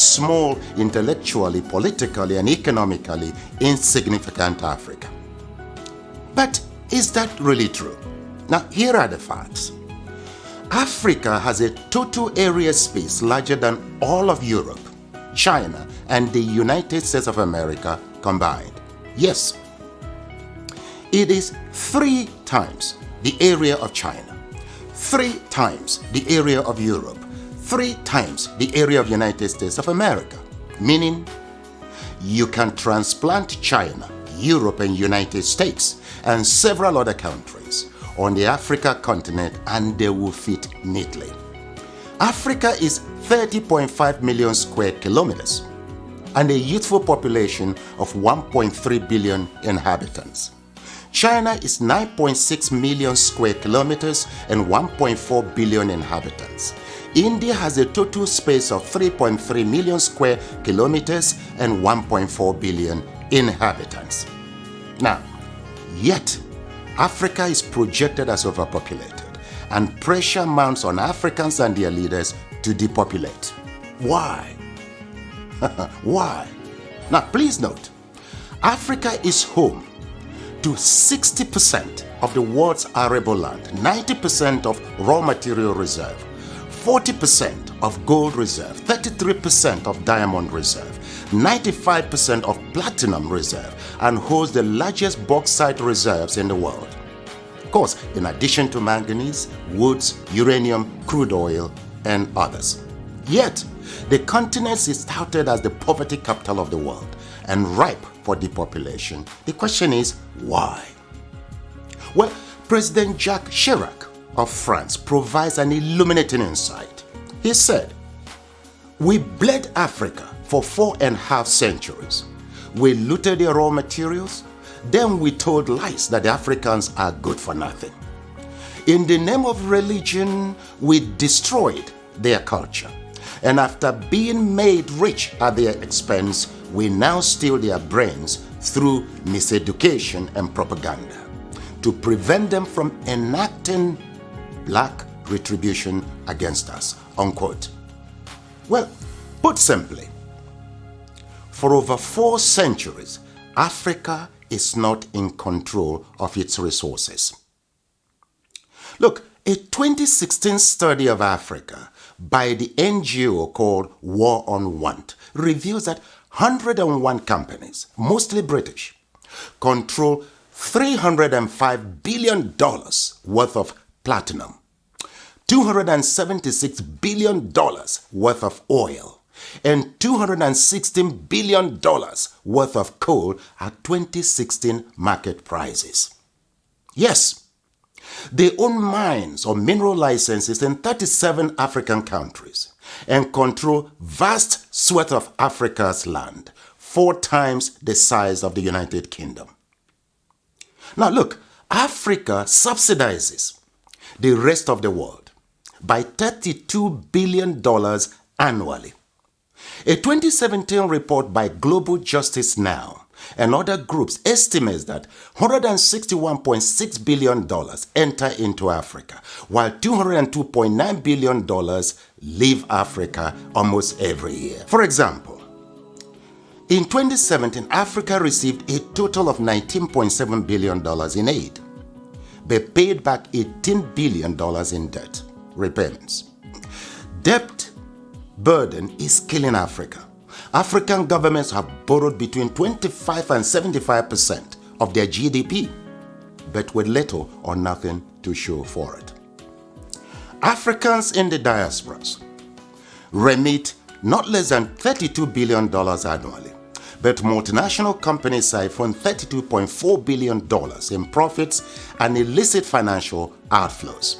small, intellectually, politically, and economically insignificant Africa. But is that really true? Now, here are the facts. Africa has a total area space larger than all of Europe, China, and the United States of America combined. Yes, it is 3 times the area of China, 3 times the area of Europe, 3 times the area of United States of America, meaning you can transplant China, Europe, and United States, and several other countries on the Africa continent, and they will fit neatly. Africa is 30.5 million square kilometers and a youthful population of 1.3 billion inhabitants. China is 9.6 million square kilometers and 1.4 billion inhabitants. India has a total space of 3.3 million square kilometers and 1.4 billion inhabitants. Now, yet, Africa is projected as overpopulated, and pressure mounts on Africans and their leaders to depopulate. Why? Why? Now, please note, Africa is home to 60% of the world's arable land, 90% of raw material reserve, 40% of gold reserve, 33% of diamond reserve, 95% of platinum reserve, and holds the largest bauxite reserves in the world. Of course, in addition to manganese, woods, uranium, crude oil, and others. Yet, the continent is touted as the poverty capital of the world and ripe for depopulation. The question is, why? Well, President Jacques Chirac of France provides an illuminating insight. He said, "We bled Africa for 4.5 centuries. We looted their raw materials, then we told lies that the Africans are good for nothing. In the name of religion, we destroyed their culture. And after being made rich at their expense, we now steal their brains through miseducation and propaganda to prevent them from enacting black retribution against us," unquote. Well, put simply, for over 4 centuries, Africa is not in control of its resources. Look, a 2016 study of Africa by the NGO called War on Want reveals that 101 companies, mostly British, control $305 billion worth of platinum, $276 billion worth of oil, and $216 billion worth of coal at 2016 market prices. Yes, they own mines or mineral licenses in 37 African countries and control vast swaths of Africa's land, 4 times the size of the United Kingdom. Now look, Africa subsidizes the rest of the world by $32 billion annually. A 2017 report by Global Justice Now and other groups estimates that $161.6 billion enter into Africa, while $202.9 billion leave Africa almost every year. For example, in 2017, Africa received a total of $19.7 billion in aid, but paid back $18 billion in debt repayments. Debt burden is killing Africa. African governments have borrowed between 25 and 75% of their GDP, but with little or nothing to show for it. Africans in the diasporas remit not less than $32 billion annually, but multinational companies siphon $32.4 billion in profits and illicit financial outflows.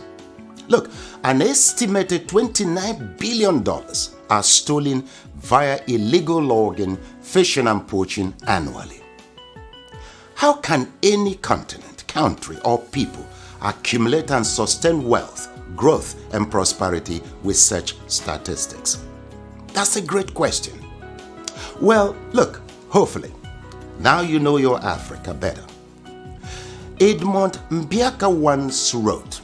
Look, an estimated $29 billion are stolen via illegal logging, fishing, and poaching annually. How can any continent, country, or people accumulate and sustain wealth, growth, and prosperity with such statistics? That's a great question. Well, look, hopefully, now you know your Africa better. Edmund Mbiaka once wrote,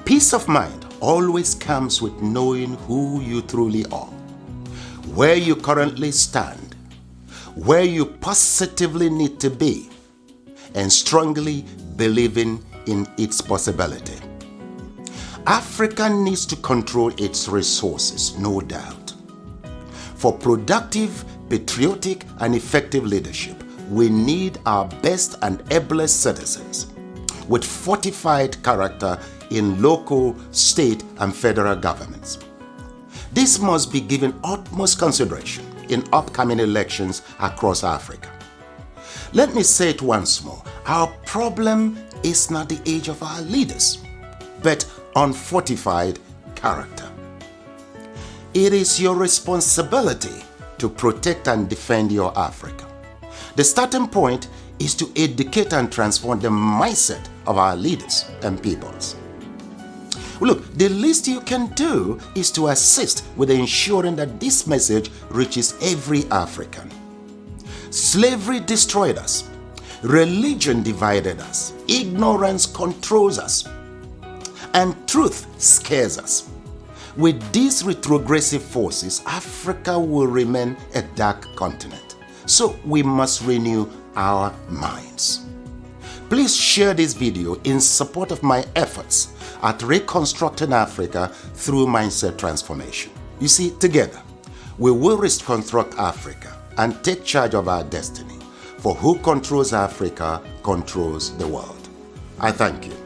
"Peace of mind always comes with knowing who you truly are. where you currently stand, where you positively need to be, and strongly believing in its possibility. Africa needs to control its resources, no doubt. For productive, patriotic, and effective leadership, we need our best and ablest citizens with fortified character in local, state, and federal governments. This must be given utmost consideration in upcoming elections across Africa. Let me say it once more. Our problem is not the age of our leaders, but unfortified character. It is your responsibility to protect and defend your Africa. The starting point is to educate and transform the mindset of our leaders and peoples. Look, the least you can do is to assist with ensuring that this message reaches every African. Slavery destroyed us. Religion divided us. Ignorance controls us. And truth scares us. With these retrogressive forces, Africa will remain a dark continent. So we must renew our minds. Please share this video in support of my efforts at reconstructing Africa through mindset transformation. You see, together, we will reconstruct Africa and take charge of our destiny. For who controls Africa controls the world. I thank you.